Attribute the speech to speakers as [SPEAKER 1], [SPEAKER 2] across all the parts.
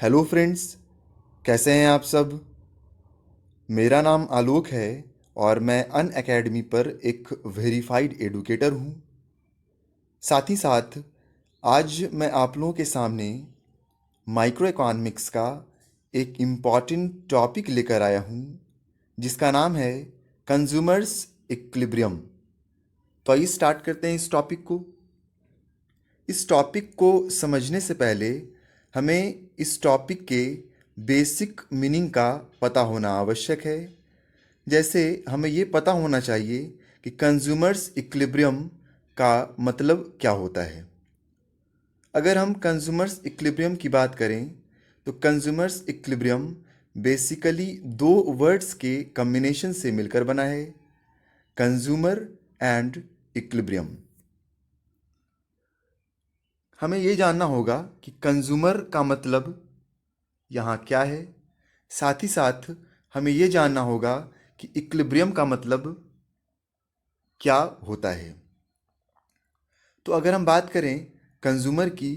[SPEAKER 1] Hello friends, कैसे हैं आप सब। मेरा नाम आलोक है और मैं अन अकेडमी पर एक वेरीफाइड एडुकेटर हूँ। साथ ही साथ आज मैं आप लोगों के सामने माइक्रो इकोनॉमिक्स का एक इम्पॉर्टेंट टॉपिक लेकर आया हूँ जिसका नाम है कंज्यूमर्स इक्विलिब्रियम। तो आइए स्टार्ट करते हैं इस टॉपिक को। इस टॉपिक को समझने से पहले हमें इस टॉपिक के बेसिक मीनिंग का पता होना आवश्यक है। जैसे हमें ये पता होना चाहिए कि कंज्यूमर्स इक्विलिब्रियम का मतलब क्या होता है। अगर हम कंज्यूमर्स इक्विलिब्रियम की बात करें तो कंज्यूमर्स इक्विलिब्रियम बेसिकली दो वर्ड्स के कॉम्बिनेशन से मिलकर बना है, कंज्यूमर एंड इक्विलिब्रियम। हमें ये जानना होगा कि कंज्यूमर का मतलब यहाँ क्या है। साथ ही साथ हमें ये जानना होगा कि इक्विलिब्रियम का मतलब क्या होता है। तो अगर हम बात करें कंज्यूमर की,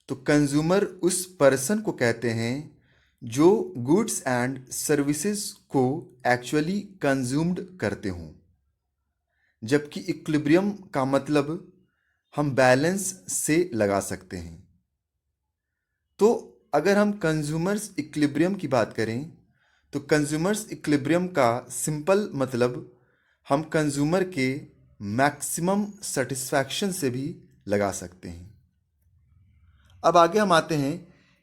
[SPEAKER 1] तो कंज्यूमर उस पर्सन को कहते हैं जो गुड्स एंड सर्विसेज को एक्चुअली कंज्यूम्ड करते हों। जबकि इक्विलिब्रियम का मतलब हम बैलेंस से लगा सकते हैं। तो अगर हम कंज्यूमर्स इक्विलिब्रियम की बात करें तो कंज्यूमर्स इक्विलिब्रियम का सिंपल मतलब हम कंज्यूमर के मैक्सिमम सेटिस्फैक्शन से भी लगा सकते हैं। अब आगे हम आते हैं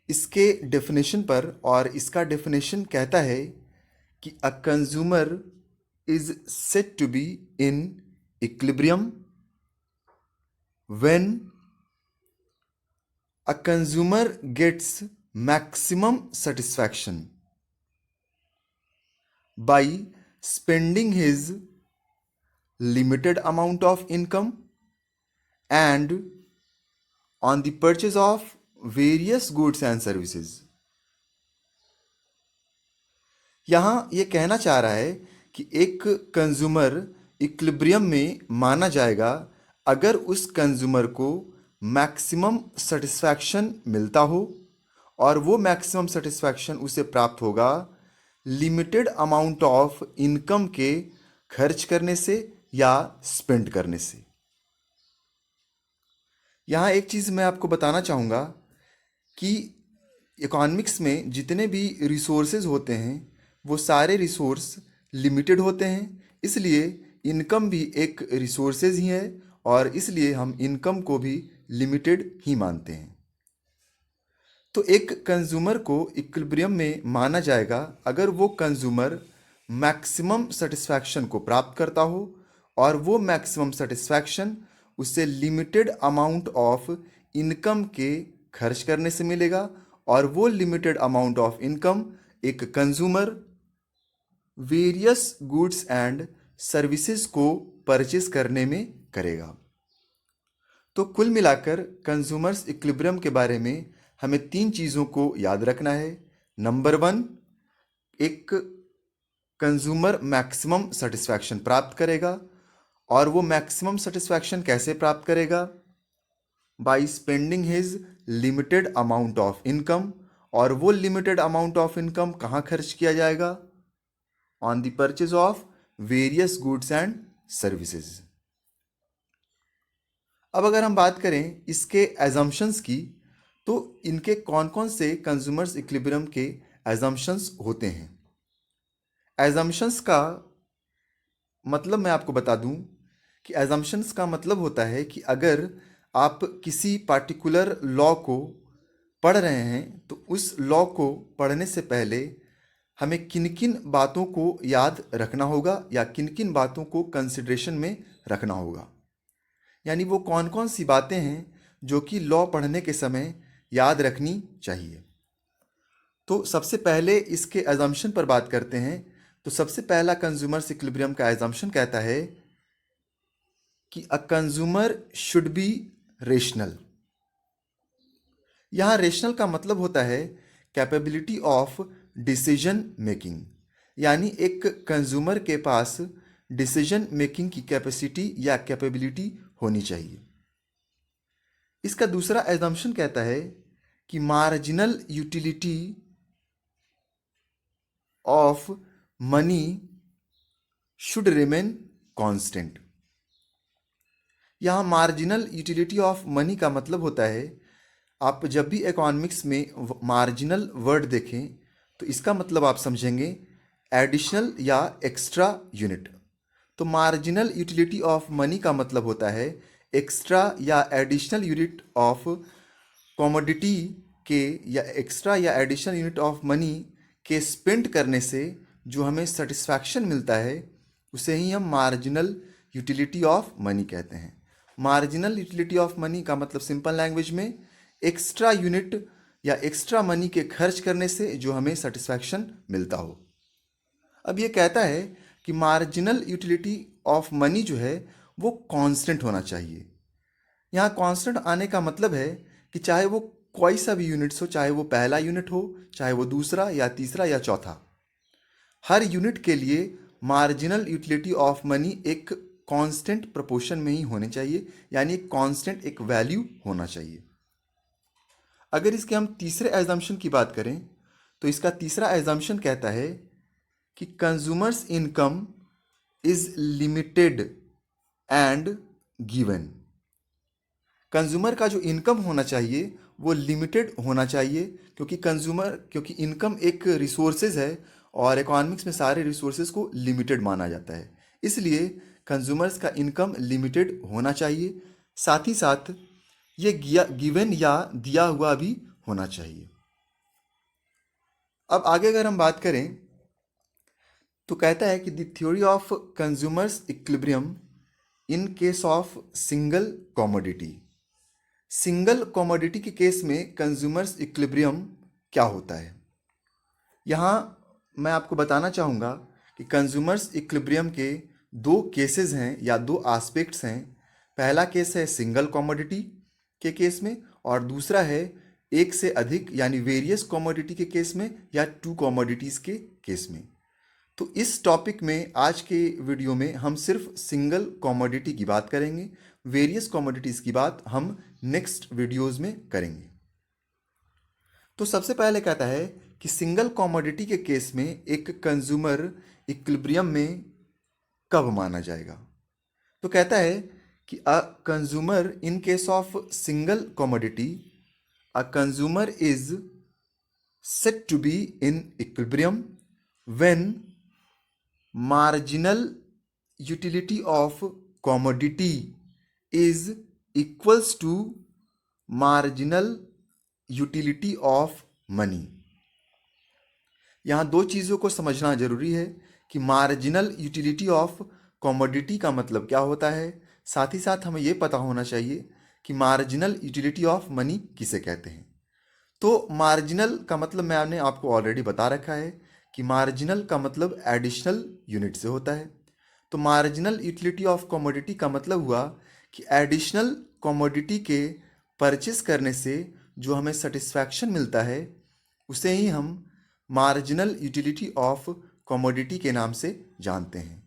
[SPEAKER 1] इसके डेफिनेशन पर, और इसका डेफिनेशन कहता है कि a consumer is said to be in equilibrium when a consumer gets maximum satisfaction by spending his limited amount of income and on the purchase of various goods and services। यहाँ ये कहना चाह रहा है कि एक कंज्यूमर इक्विलिब्रियम में माना जाएगा अगर उस कंज्यूमर को मैक्सिमम सेटिस्फैक्शन मिलता हो, और वो मैक्सिमम सेटिस्फैक्शन उसे प्राप्त होगा लिमिटेड अमाउंट ऑफ इनकम के खर्च करने से या स्पेंड करने से। यहाँ एक चीज़ मैं आपको बताना चाहूँगा कि इकोनॉमिक्स में जितने भी रिसोर्सेज होते हैं वो सारे रिसोर्स लिमिटेड होते हैं, इसलिए इनकम भी एक रिसोर्सेज ही है और इसलिए हम इनकम को भी लिमिटेड ही मानते हैं। तो एक कंज्यूमर को इक्विलिब्रियम में माना जाएगा अगर वो कंज्यूमर मैक्सिमम सेटिस्फैक्शन को प्राप्त करता हो और वो मैक्सिमम सेटिस्फैक्शन उसे लिमिटेड अमाउंट ऑफ इनकम के खर्च करने से मिलेगा, और वो लिमिटेड अमाउंट ऑफ इनकम एक consumer various goods and services को परचेज करने में करेगा। तो कुल मिलाकर कंज्यूमर्स इक्विलिब्रियम के बारे में हमें तीन चीज़ों को याद रखना है। नंबर वन, एक कंज्यूमर मैक्सिमम सेटिस्फैक्शन प्राप्त करेगा, और वो मैक्सिमम सेटिस्फैक्शन कैसे प्राप्त करेगा? By spending his limited amount of income, और वो लिमिटेड अमाउंट ऑफ इनकम कहाँ खर्च किया जाएगा? On the purchase of various goods and services. अब अगर हम बात करें इसके एजम्पशंस की, तो इनके कौन कौन से कंज्यूमर्स इक्विलिब्रियम के एजम्पशंस होते हैं। एजम्पशंस का मतलब मैं आपको बता दूं कि एजम्पशंस का मतलब होता है कि अगर आप किसी पार्टिकुलर लॉ को पढ़ रहे हैं तो उस लॉ को पढ़ने से पहले हमें किन किन बातों को याद रखना होगा या किन किन बातों को कंसिडरेशन में रखना होगा। यानी वो कौन कौन सी बातें हैं जो कि लॉ पढ़ने के समय याद रखनी चाहिए। तो सबसे पहले इसके एजम्पशन पर बात करते हैं। तो सबसे पहला कंज्यूमर्स इक्विलिब्रियम का एजम्पशन कहता है कि a consumer should be rational. यहाँ रेशनल का मतलब होता है कैपेबिलिटी ऑफ डिसीजन मेकिंग, यानी एक कंज्यूमर के पास डिसीजन मेकिंग की कैपेसिटी या कैपेबिलिटी होनी चाहिए। इसका दूसरा एजम्पशन कहता है कि marginal utility of money should remain constant. यहाँ मार्जिनल यूटिलिटी ऑफ मनी का मतलब होता है, आप जब भी इकोनॉमिक्स में मार्जिनल वर्ड देखें तो इसका मतलब आप समझेंगे एडिशनल या एक्स्ट्रा यूनिट। तो मार्जिनल यूटिलिटी ऑफ मनी का मतलब होता है एक्स्ट्रा या एडिशनल यूनिट ऑफ कमोडिटी के, या एक्स्ट्रा या एडिशनल यूनिट ऑफ मनी के स्पेंड करने से जो हमें सेटिस्फैक्शन मिलता है उसे ही हम मार्जिनल यूटिलिटी ऑफ मनी कहते हैं। मार्जिनल यूटिलिटी ऑफ मनी का मतलब सिंपल लैंग्वेज में एक्स्ट्रा यूनिट या एक्स्ट्रा मनी के खर्च करने से जो हमें सेटिस्फैक्शन मिलता हो। अब ये कहता है कि मार्जिनल यूटिलिटी ऑफ मनी जो है वो कांस्टेंट होना चाहिए। यहाँ कांस्टेंट आने का मतलब है कि चाहे वो कोई सा भी यूनिट्स हो, चाहे वो पहला यूनिट हो, चाहे वो दूसरा या तीसरा या चौथा, हर यूनिट के लिए मार्जिनल यूटिलिटी ऑफ मनी एक कांस्टेंट प्रोपोर्शन में ही होने चाहिए, यानी एक कांस्टेंट एक वैल्यू होना चाहिए। अगर इसके हम तीसरे एजम्पशन की बात करें तो इसका तीसरा एजम्पशन कहता है कि consumers income is limited and given. Consumer का जो इनकम होना चाहिए वो लिमिटेड होना चाहिए, क्योंकि इनकम एक रिसोर्सेज है और इकोनॉमिक्स में सारे रिसोर्सेज को लिमिटेड माना जाता है, इसलिए कंज्यूमर्स का इनकम लिमिटेड होना चाहिए। साथ ही साथ ये गिवन या दिया हुआ भी होना चाहिए। अब आगे अगर हम बात करें तो कहता है कि the theory of consumers equilibrium in case of single commodity. Single commodity के केस में कंज्यूमर्स इक्विलिब्रियम क्या होता है। यहाँ मैं आपको बताना चाहूँगा कि कंज्यूमर्स इक्विलिब्रियम के दो केसेस हैं या दो एस्पेक्ट्स हैं। पहला केस है सिंगल कमोडिटी के केस में और दूसरा है एक से अधिक यानी वेरियस कमोडिटी के केस में या टू कमोडिटीज़ के केस में। तो इस टॉपिक में आज के वीडियो में हम सिर्फ सिंगल कमोडिटी की बात करेंगे, वेरियस कमोडिटीज़ की बात हम नेक्स्ट वीडियोज़ में करेंगे। तो सबसे पहले कहता है कि सिंगल कमोडिटी के केस में एक कंज्यूमर इक्विलिब्रियम में कब माना जाएगा। तो कहता है कि a consumer in case of single commodity, a consumer is said to be in equilibrium when marginal utility of commodity is equals to marginal utility of money। यहाँ दो चीज़ों को समझना जरूरी है कि मार्जिनल यूटिलिटी ऑफ कमोडिटी का मतलब क्या होता है, साथ ही साथ हमें ये पता होना चाहिए कि मार्जिनल यूटिलिटी ऑफ मनी किसे कहते हैं। तो मार्जिनल का मतलब मैंने आपको ऑलरेडी बता रखा है कि मार्जिनल का मतलब एडिशनल यूनिट से होता है। तो मार्जिनल यूटिलिटी ऑफ कमोडिटी का मतलब हुआ कि एडिशनल कमोडिटी के परचेस करने से जो हमें सेटिस्फैक्शन मिलता है उसे ही हम मार्जिनल यूटिलिटी ऑफ कमोडिटी के नाम से जानते हैं।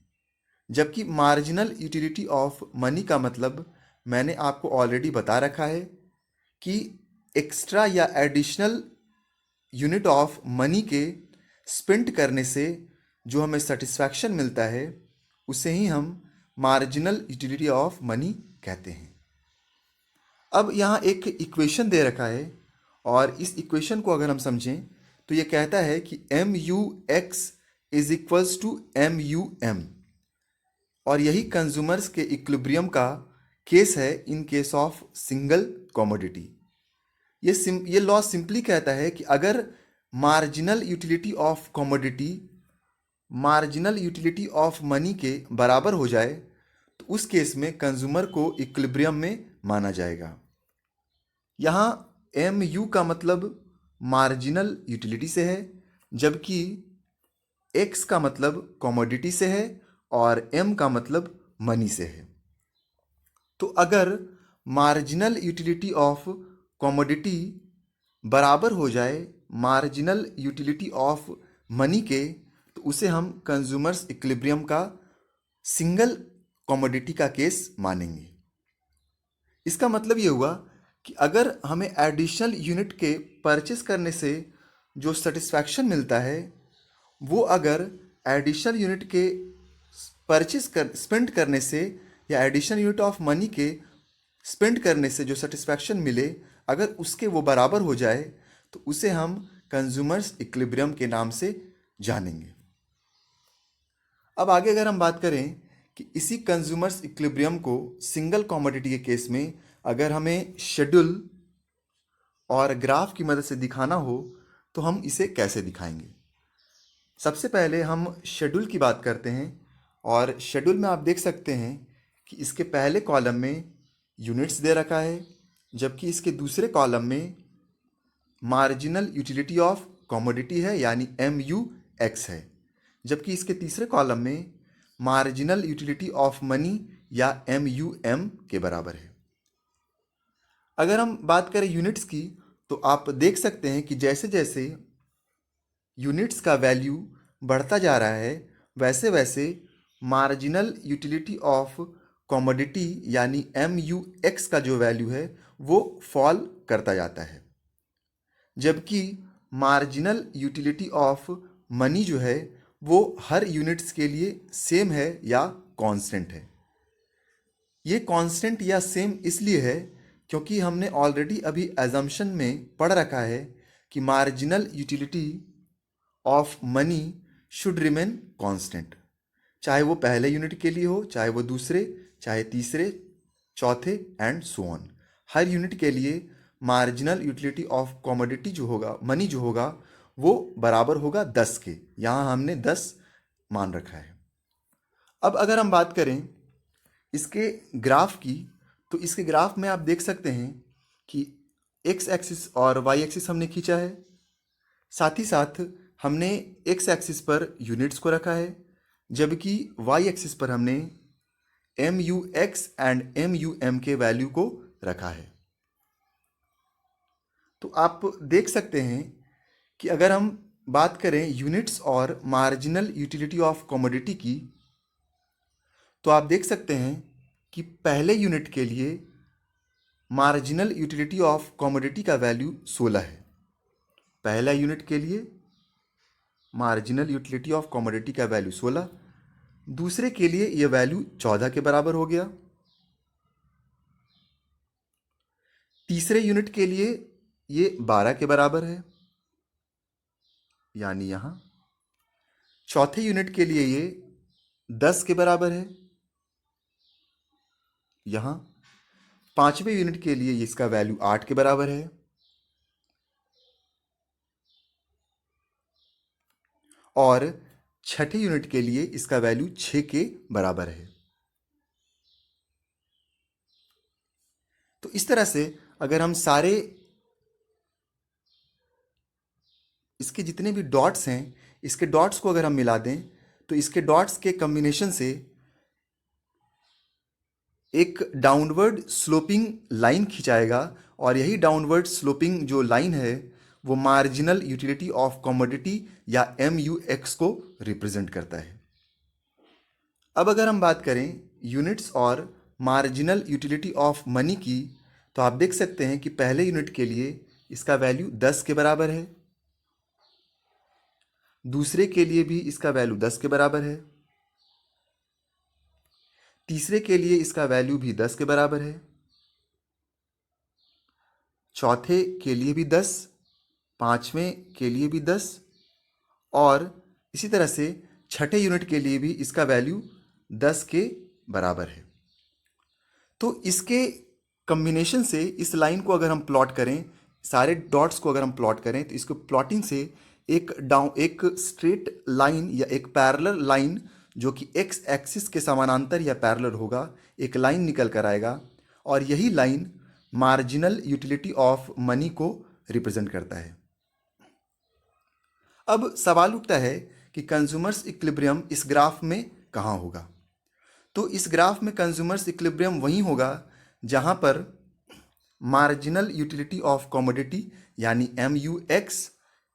[SPEAKER 1] जबकि मार्जिनल यूटिलिटी ऑफ मनी का मतलब मैंने आपको ऑलरेडी बता रखा है कि एक्स्ट्रा या एडिशनल यूनिट ऑफ मनी के स्पेंड करने से जो हमें सेटिस्फैक्शन मिलता है उसे ही हम मार्जिनल यूटिलिटी ऑफ मनी कहते हैं। अब यहाँ एक इक्वेशन दे रखा है और इस इक्वेशन को अगर हम समझें तो ये कहता है कि M U X is equals to M U M, और यही कंज्यूमर्स के इक्विलिब्रियम का केस है in case of single commodity. ये लॉ सिंपली कहता है कि अगर marginal utility of commodity marginal utility of money के बराबर हो जाए तो उस केस में कंज्यूमर को इक्विलिब्रियम में माना जाएगा। यहाँ एम यू का मतलब मार्जिनल यूटिलिटी से है, जबकि एक्स का मतलब कमोडिटी से है और एम का मतलब मनी से है। तो अगर मार्जिनल यूटिलिटी ऑफ कमोडिटी बराबर हो जाए मार्जिनल यूटिलिटी ऑफ मनी के तो उसे हम कंज्यूमर्स इक्विलिब्रियम का सिंगल कमोडिटी का केस मानेंगे। इसका मतलब ये हुआ कि अगर हमें एडिशनल यूनिट के परचेस करने से जो सेटिस्फैक्शन मिलता है, वो अगर एडिशनल यूनिट के स्पेंड करने से या एडिशनल यूनिट ऑफ मनी के स्पेंड करने से जो सेटिस्फैक्शन मिले, अगर उसके वो बराबर हो जाए, तो उसे हम कंज्यूमर्स इक्विलिब्रियम के नाम से जानेंगे। अब आगे अगर हम बात करें कि इसी कंज्यूमर्स इक्विलिब्रियम को सिंगल कमोडिटी के केस में अगर हमें शेड्यूल और ग्राफ की मदद से दिखाना हो, तो हम इसे कैसे दिखाएंगे। सबसे पहले हम शेड्यूल की बात करते हैं, और शेड्यूल में आप देख सकते हैं कि इसके पहले कॉलम में यूनिट्स दे रखा है, जबकि इसके दूसरे कॉलम में मार्जिनल यूटिलिटी ऑफ कमोडिटी है यानी MUX है, जबकि इसके तीसरे कॉलम में मार्जिनल यूटिलिटी ऑफ मनी या MUM के बराबर है। अगर हम बात करें यूनिट्स की, तो आप देख सकते हैं कि जैसे जैसे यूनिट्स का वैल्यू बढ़ता जा रहा है, वैसे वैसे मार्जिनल यूटिलिटी ऑफ कमोडिटी यानी MUX का जो वैल्यू है वो फॉल करता जाता है, जबकि मार्जिनल यूटिलिटी ऑफ मनी जो है वो हर यूनिट्स के लिए सेम है या कांस्टेंट है। ये कांस्टेंट या सेम इसलिए है क्योंकि हमने ऑलरेडी अभी अजम्पशन में पढ़ रखा है कि marginal utility of money should remain constant, चाहे वो पहले यूनिट के लिए हो, चाहे वो दूसरे, चाहे तीसरे, चौथे and so on. Her unit के लिए मार्जिनल यूटिलिटी ऑफ कमोडिटी जो होगा, मनी जो होगा, वो बराबर होगा 10 के। यहाँ हमने 10 मान रखा है। अब अगर हम बात करें इसके ग्राफ की, तो इसके ग्राफ में आप देख सकते हैं कि एक्स एक्सिस और वाई एक्सिस हमने खींचा है, साथ ही साथ हमने एक्स एक्सिस पर यूनिट्स को रखा है, जबकि वाई एक्सिस पर हमने MUX एंड MUM के वैल्यू को रखा है। तो आप देख सकते हैं कि अगर हम बात करें यूनिट्स और मार्जिनल यूटिलिटी ऑफ कमोडिटी की, तो आप देख सकते हैं कि पहले यूनिट के लिए मार्जिनल यूटिलिटी ऑफ कमोडिटी का वैल्यू 16 है। पहला यूनिट के लिए मार्जिनल यूटिलिटी ऑफ कमोडिटी का वैल्यू 16, दूसरे के लिए यह वैल्यू 14 के बराबर हो गया, तीसरे यूनिट के लिए ये 12 के बराबर है यानी यहाँ, चौथे यूनिट के लिए ये 10 के बराबर है यहाँ, पांचवें यूनिट के लिए इसका वैल्यू 8 के बराबर है, और छठे यूनिट के लिए इसका वैल्यू 6 के बराबर है। तो इस तरह से अगर हम सारे इसके जितने भी डॉट्स हैं, इसके डॉट्स को अगर हम मिला दें, तो इसके डॉट्स के कॉम्बिनेशन से एक डाउनवर्ड स्लोपिंग लाइन खिंचाएगा, और यही डाउनवर्ड स्लोपिंग जो लाइन है वो मार्जिनल यूटिलिटी ऑफ कमोडिटी या MUX को रिप्रेजेंट करता है। अब अगर हम बात करें यूनिट्स और मार्जिनल यूटिलिटी ऑफ मनी की, तो आप देख सकते हैं कि पहले यूनिट के लिए इसका वैल्यू 10 के बराबर है, दूसरे के लिए भी इसका वैल्यू 10 के बराबर है, तीसरे के लिए इसका वैल्यू भी 10 के बराबर है, चौथे के लिए भी 10, पांचवें के लिए भी 10, और इसी तरह से छठे यूनिट के लिए भी इसका वैल्यू 10 के बराबर है। तो इसके कॉम्बिनेशन से इस लाइन को अगर हम प्लॉट करें, सारे डॉट्स को अगर हम प्लॉट करें, तो इसको प्लॉटिंग से एक स्ट्रेट लाइन या एक पैरेलल लाइन जो कि एक्स एक्सिस के समानांतर या पैरेलल होगा, एक लाइन निकल कर आएगा, और यही line marginal utility of money को रिप्रेजेंट करता है। अब सवाल उठता है कि कंज्यूमर्स इक्विलिब्रियम इस ग्राफ में कहाँ होगा। तो इस ग्राफ में कंज्यूमर्स इक्विलिब्रियम वहीं होगा जहाँ पर मार्जिनल यूटिलिटी ऑफ कमोडिटी यानी MUX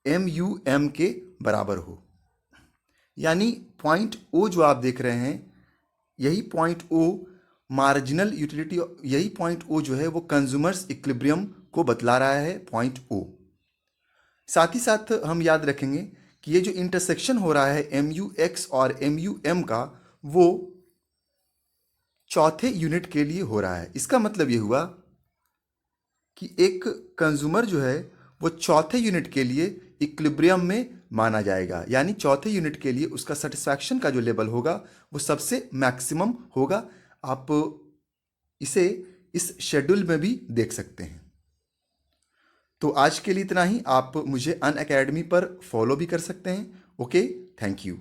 [SPEAKER 1] MUM के बराबर हो, यानी पॉइंट O जो आप देख रहे हैं, यही पॉइंट O मार्जिनल यूटिलिटी, यही पॉइंट ओ जो है वो कंज्यूमर्स इक्विलिब्रियम को बतला रहा है, पॉइंट ओ। साथ ही साथ हम याद रखेंगे कि ये जो इंटरसेक्शन हो रहा है एम यू एक्स और एम यू एम का, वो चौथे यूनिट के लिए हो रहा है। इसका मतलब ये हुआ कि एक कंज्यूमर जो है वो चौथे यूनिट के लिए इक्विलिब्रियम में माना जाएगा, यानी चौथे यूनिट के लिए उसका सेटिस्फैक्शन का जो लेवल होगा वो सबसे मैक्सिमम होगा। आप इसे इस शेड्यूल में भी देख सकते हैं। तो आज के लिए इतना ही। आप मुझे अनअकैडमी पर फॉलो भी कर सकते हैं। Okay, thank you.